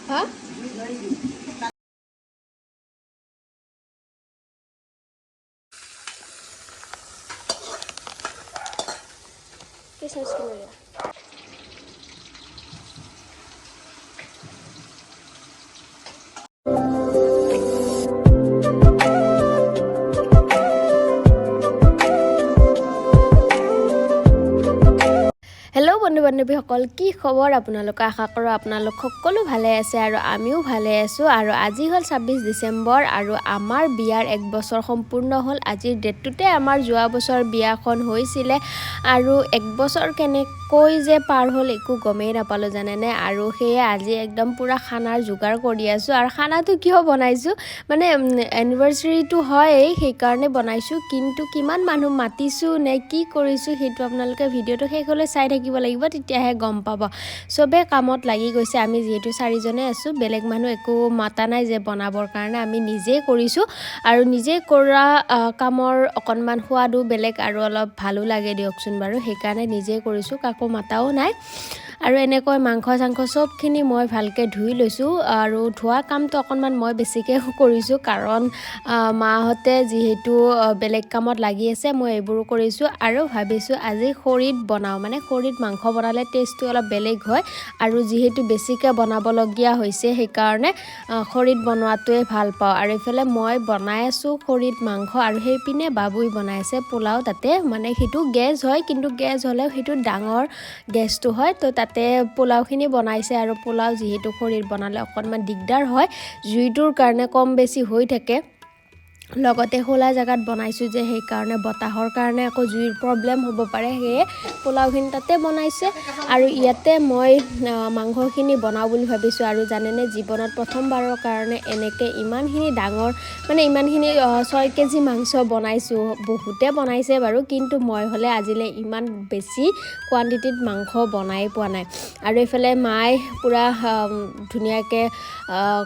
হা কি সাইজ কিনে হেল্ল' বন্ধু বান্ধৱীসকল কি খবৰ আপোনালোক আশা কৰোঁ আপোনালোক সকলো ভালে আছে আৰু আমিও ভালে আছোঁ আৰু আজি হ'ল 26 ডিচেম্বৰ আৰু আমাৰ বিয়াৰ 1 বছৰ সম্পূৰ্ণ হ'ল আজিৰ ডেটটোতে আমাৰ যোৱা বছৰ বিয়াখন হৈছিলে আৰু 1 বছৰ কেনেকৈ যে পাৰ হ'ল একো গমেই নাপালোঁ জানেনে আৰু সেয়ে আজি একদম পুৰা খানাৰ যোগাৰ কৰি আছোঁ আৰু খানাটো কিয় বনাইছোঁ মানে এনিভাৰ্চাৰীটো হয় সেইকাৰণে বনাইছোঁ কিন্তু কিমান মানুহ মাতিছোঁ নে কি কৰিছোঁ সেইটো আপোনালোকে ভিডিঅ'টো শেষলৈ চাই থাকিব লাগিব তেতিয়াহে গম পাব সবে কামত লাগি গৈছে আমি যেহেতু 4 জনে আছো বেলেগ মানুহ একো মাতা নাই যে বনাবৰ কাৰণে আমি নিজে কৰিছো আৰু নিজে কৰা কামৰ অকনমান সোৱাদো বেলেগ আৰু অলপ ভালো লাগে দিয়কচোন বাৰু সেইকাৰণে নিজে কৰিছো কাকো মাতাও নাই আৰু এনেকৈ মাংস চাংখ সবখিনি মই ভালকে ধুই লৈছো আৰু ধোৱা কামটো অকনমান মই বেছিকে কৰিছো কাৰণ মাহতে যেহেতু বেলেগ কামত লাগি আছে মই এইবোৰ কৰিছো আৰু ভাবিছো আজি খৰিত বনাও মানে খৰিত মাংস বনালে টেষ্টটো অলপ বেলেগ হয় আৰু যেহেতু বেছিকে বনাব লগিয়া হৈছে সেইকাৰণে খৰিত বনোৱাটোৱে ভাল পাওঁ আৰু ইফালে মই বনাই আছো খৰিত মাংস আৰু সেই পিনে বাবুই বনাইছে পোলাও তাতে মানে হেতু গেছ হয় কিন্তু গেছ হলে হেতু ডাঙৰ গেছটো হয় তো তাতে পোলাওখিনি বনাইছে আৰু পোলাও যেহেতু খৰিত বনালে অকনমান দিগদাৰ হয় জুইটোৰ কাৰণে কম বেছি হৈ থাকে লগতে খোলা জায়গাত বনাইছো যে সেই কাৰণে বতাহৰ কাৰণে আকৌ জুইৰ প্ৰবলেম হ'ব পাৰে হেয়ে পোলাওখিনি তাতে বনাইছে আৰু ইয়াতে মই মাংসখিনি বনাও বুলি ভাবিছো আৰু জানেনে জীৱনত প্ৰথমবাৰৰ কাৰণে এনেকে ইমানখিনি ডাঙৰ মানে ইমানখিনি 6 কেজি মাংস বনাইছো বহুতে বনাইছে বাৰু কিন্তু মই হলে আজিলে ইমান বেছি কোৱান্টিটিত মাংস বনাই পোৱা নাই আৰু এফালে মাই পুৰা ধুনিয়াকে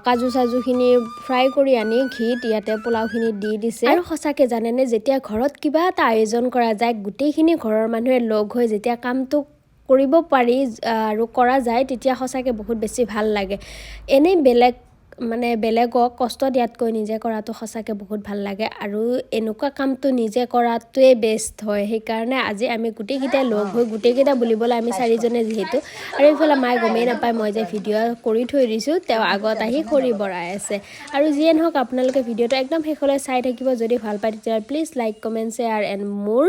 কাজু সাজুখিনি ফ্ৰাই কৰি আনি ঘিত ইয়াতে পোলাওখিনি দি দিছে আৰু সঁচাকে জানেনে যেতিয়া ঘৰত কিবা এটা আয়োজন কৰা যায় গোটেইখিনি ঘৰৰ মানুহে লগ হৈ যেতিয়া কামটো কৰিব পাৰি আৰু কৰা যায় তেতিয়া সঁচাকে বহুত বেছি ভাল লাগে এনে বেলেগ মানে বেলেগক কষ্ট দিয়াতকৈ নিজে কৰাটো সঁচাকে বহুত ভাল লাগে আৰু এনেকুৱা কামটো নিজে কৰাটোৱে বেষ্ট হয় সেইকাৰণে আজি আমি গোটেইকেইটা লগ হৈ গোটেইকেইটা বুলিবলৈ আমি 4 জনে যেহেতু আৰু ইফালে মাই গমেই নাপায় মই যে ভিডিঅ' কৰি থৈ দিছোঁ তেওঁ আগত আহি খৰি বৰাই আছে আৰু যিয়ে নহওক আপোনালোকে ভিডিঅ'টো একদম শেষলৈ চাই থাকিব যদি ভাল পায় তেতিয়া please like comment share and মোৰ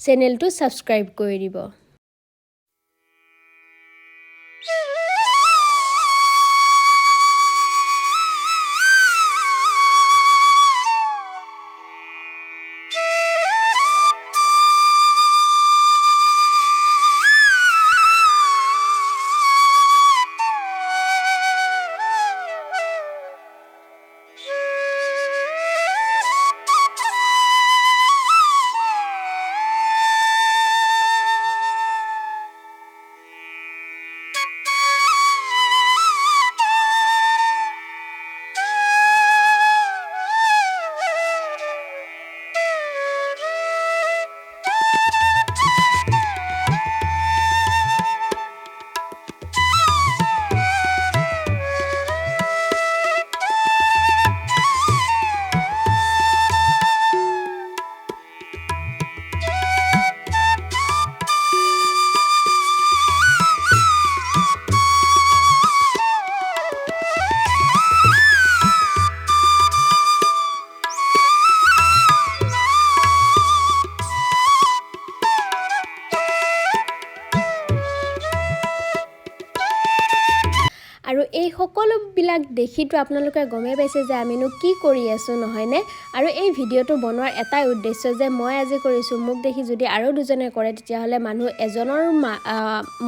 চেনেলটো ছাবস্ক্ৰাইব কৰি দিব আৰু এই সকলোবিলাক দেখিটো আপোনালোকে গমে পাইছে যে আমিনো কি কৰি আছো নহয়নে আৰু এই ভিডিঅ'টো বনোৱাৰ এটাই উদ্দেশ্য যে মই আজি কৰিছো মোক দেখি যদি আৰু দুজনে কৰে তেতিয়া হলে মানুহ এজনৰ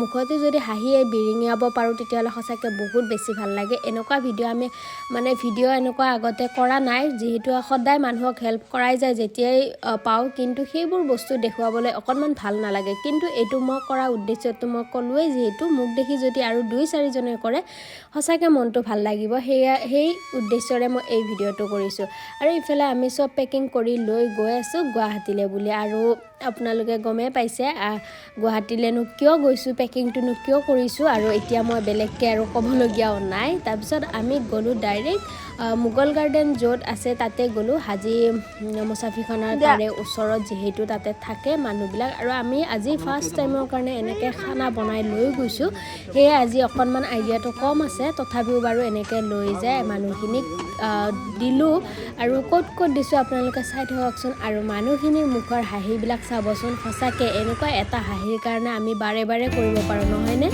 মুখতে যদি হাঁহিয়ে বিৰিঙাব পাৰো তেতিয়া হলে সঁচাকে বহুত বেছি ভাল লাগে এনেকুৱা ভিডিঅ' আমি মানে ভিডিঅ' এনেকুৱা আগতে কৰা নাই যেহেতু সদায় মানুহক হেল্প কৰাই যায় যেতিয়াই পাও কিন্তু সেইবোৰ বস্তু দেখুৱাবলৈ অকনমান ভাল নালাগে কিন্তু এটো মই কৰা উদ্দেশ্যটো মই কলোৱে যেহেতু মোক দেখি যদি আৰু 2-4 জনে কৰে সঁচাকে মনটো ভাল লাগিব সেই উদ্দেশ্যৰে মই এই ভিডিঅ'টো কৰিছো আৰু ইফালে আমি সব পেকিং কৰি লৈ গৈ আছো গুৱাহাটীলে বুলি আৰু আপোনালোকে গমেই পাইছে গুৱাহাটীলৈনো কিয় গৈছোঁ, পেকিংটোনো কিয় কৰিছোঁ, আৰু এতিয়া মই বেলেগকৈ আৰু ক'বলগীয়াও নাই। তাৰপিছত আমি গ'লোঁ ডাইৰেক্ট মোগল গাৰ্ডেন য'ত আছে তাতে গ'লোঁ, হাজি মুছাফিখানাৰ তাৰে ওচৰত যিহেতু তাতে থাকে মানুহবিলাক, আৰু আমি আজি ফাৰ্ষ্ট টাইমৰ কাৰণে এনেকৈ খানা বনাই লৈ গৈছোঁ, সেয়ে আজি অকণমান আইডিয়াটো কম আছে। তথাপিও বাৰু এনেকৈ লৈ যায় মানুহখিনিক দিলোঁ, আৰু ক'ত ক'ত দিছোঁ আপোনালোকে চাই থাককচোন। আৰু মানুহখিনিৰ মুখৰ হাঁহিবিলাক চাবচোন, সঁচাকৈ এনেকুৱা এটা হাঁহিৰ কাৰণে আমি বাৰে বাৰে কৰিব পাৰোঁ, নহয়নে?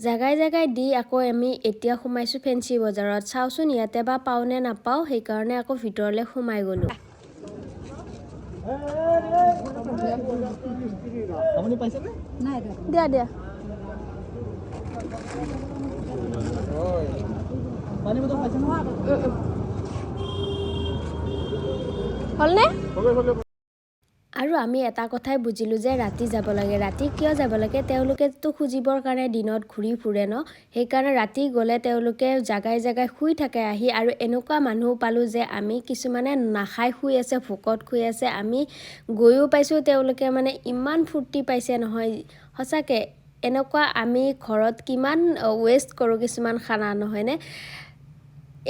জেগাই জেগাই দি আকৌ আমি এতিয়া সোমাইছোঁ ফেঞ্চি বজাৰত। চাওঁচোন ইয়াতে বা পাওঁ নে নাপাওঁ, সেইকাৰণে আকৌ ভিতৰলৈ সোমাই গ'লোঁ। দিয়া দিয়া হ'লনে? আৰু আমি এটা কথাই বুজিলোঁ যে ৰাতি যাব লাগে। ৰাতি কিয় যাব লাগে? তেওঁলোকেতো খুজিবৰ কাৰণে দিনত ঘূৰি ফুৰে ন, সেইকাৰণে ৰাতি গ'লে তেওঁলোকে জাগাই জাগাই শুই থাকে আহি, আৰু এনেকুৱা মানুহ পালোঁ যে আমি কিছুমানে নাখাই শুই আছে, ভোকত শুই আছে, আমি গৈও পাইছোঁ, তেওঁলোকে মানে ইমান ফূৰ্তি পাইছে নহয়, সঁচাকৈ এনেকুৱা আমি ঘৰত কিমান ৱেষ্ট কৰোঁ কিছুমান খানা, নহয়নে?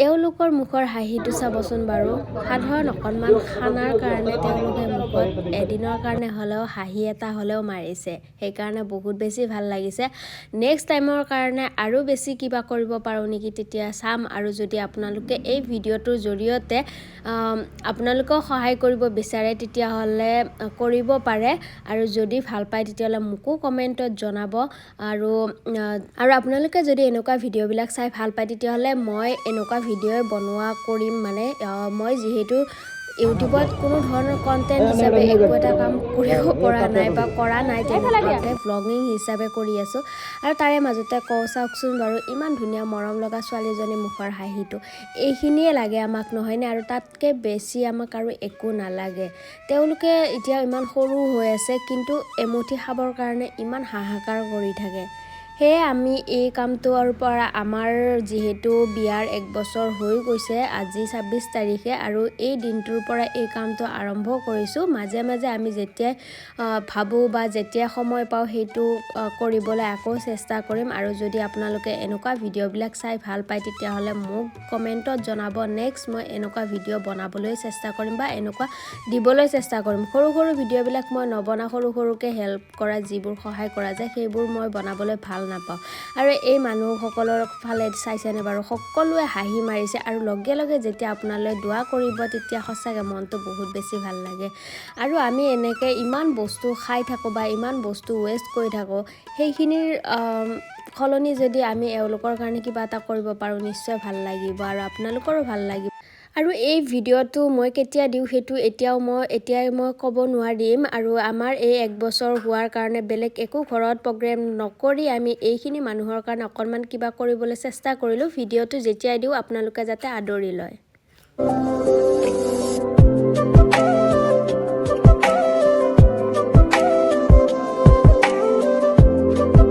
এওঁলোকৰ মুখৰ হাঁহিটো চাবচোন বাৰু, সাধাৰণ অকণমান খানাৰ কাৰণে তেওঁলোকে মুখত এদিনৰ কাৰণে হ'লেও হাঁহি এটা হ'লেও মাৰিছে, সেইকাৰণে বহুত বেছি ভাল লাগিছে। নেক্সট টাইমৰ কাৰণে আৰু বেছি কিবা কৰিব পাৰোঁ নেকি তেতিয়া চাম, আৰু যদি আপোনালোকে এই ভিডিঅ'টোৰ জৰিয়তে আপোনালোকেও সহায় কৰিব বিচাৰে তেতিয়াহ'লে কৰিব পাৰে, আৰু যদি ভাল পায় তেতিয়াহ'লে মোকো কমেণ্টত জনাব। আৰু আপোনালোকে যদি এনেকুৱা ভিডিঅ'বিলাক চাই ভাল পায় তেতিয়াহ'লে মই এনেকুৱা ভিডিঅ' বনোৱা কৰিম, মানে মই যিহেতু ইউটিউবত কোনো ধৰণৰ কণ্টেণ্ট হিচাপে একো এটা কাম কৰিব পৰা নাই বা কৰা নাই, তেনেকুৱাকৈ ভ্লগিং হিচাপে কৰি আছোঁ। আৰু তাৰে মাজতে চাওকচোন বাৰু, ইমান ধুনীয়া মৰম লগা ছোৱালীজনী মুখৰ হাঁহিটো, এইখিনিয়ে লাগে আমাক, নহয়নে? আৰু তাতকৈ বেছি আমাক আৰু একো নালাগে। তেওঁলোকে এতিয়া ইমান সৰু হৈ আছে, কিন্তু এমুঠি খাবৰ কাৰণে ইমান হাহাকাৰ কৰি থাকে। সেয়ে আমি এই কামটোৰ পৰা, আমাৰ যিহেতু বিয়াৰ 1 বছৰ হৈ গৈছে আজি 26 তাৰিখে, আৰু এই দিনটোৰ পৰা এই কামটো আৰম্ভ কৰিছোঁ। মাজে মাজে আমি যেতিয়াই ভাবোঁ বা যেতিয়াই সময় পাওঁ সেইটো কৰিবলৈ আকৌ চেষ্টা কৰিম। আৰু যদি আপোনালোকে এনেকুৱা ভিডিঅ'বিলাক চাই ভাল পায় তেতিয়াহ'লে মোক কমেণ্টত জনাব, নেক্সট মই এনেকুৱা ভিডিঅ' বনাবলৈ চেষ্টা কৰিম বা এনেকুৱা দিবলৈ চেষ্টা কৰিম। সৰু সৰু ভিডিঅ'বিলাক মই নবনাওঁ, সৰু সৰুকৈ হেল্প কৰা যিবোৰ সহায় কৰা যায় সেইবোৰ মই বনাবলৈ ভাল নাপাওঁ। আৰু এই মানুহসকলৰ ফালে চাইছেনে বাৰু, সকলোৱে হাঁহি মাৰিছে, আৰু লগে লগে যেতিয়া আপোনালৈ দোৱা কৰিব তেতিয়া সঁচাকৈ মনটো বহুত বেছি ভাল লাগে। আৰু আমি এনেকৈ ইমান বস্তু খাই থাকোঁ বা ইমান বস্তু ৱেষ্ট কৰি থাকোঁ, সেইখিনিৰ সলনি যদি আমি এওঁলোকৰ কাৰণে কিবা এটা কৰিব পাৰোঁ নিশ্চয় ভাল লাগিব, আৰু আপোনালোকৰো ভাল লাগিব। আৰু এই ভিডিঅ'টো মই কেতিয়া দিওঁ সেইটো এতিয়াই মই ক'ব নোৱাৰিম। আৰু আমাৰ এই 1 বছৰ হোৱাৰ কাৰণে বেলেগ একো ঘৰত প্ৰগ্ৰেম নকৰি আমি এইখিনি মানুহৰ কাৰণে অকণমান কিবা কৰিবলৈ চেষ্টা কৰিলোঁ। ভিডিঅ'টো যেতিয়াই দিওঁ আপোনালোকে যাতে আদৰি লয়।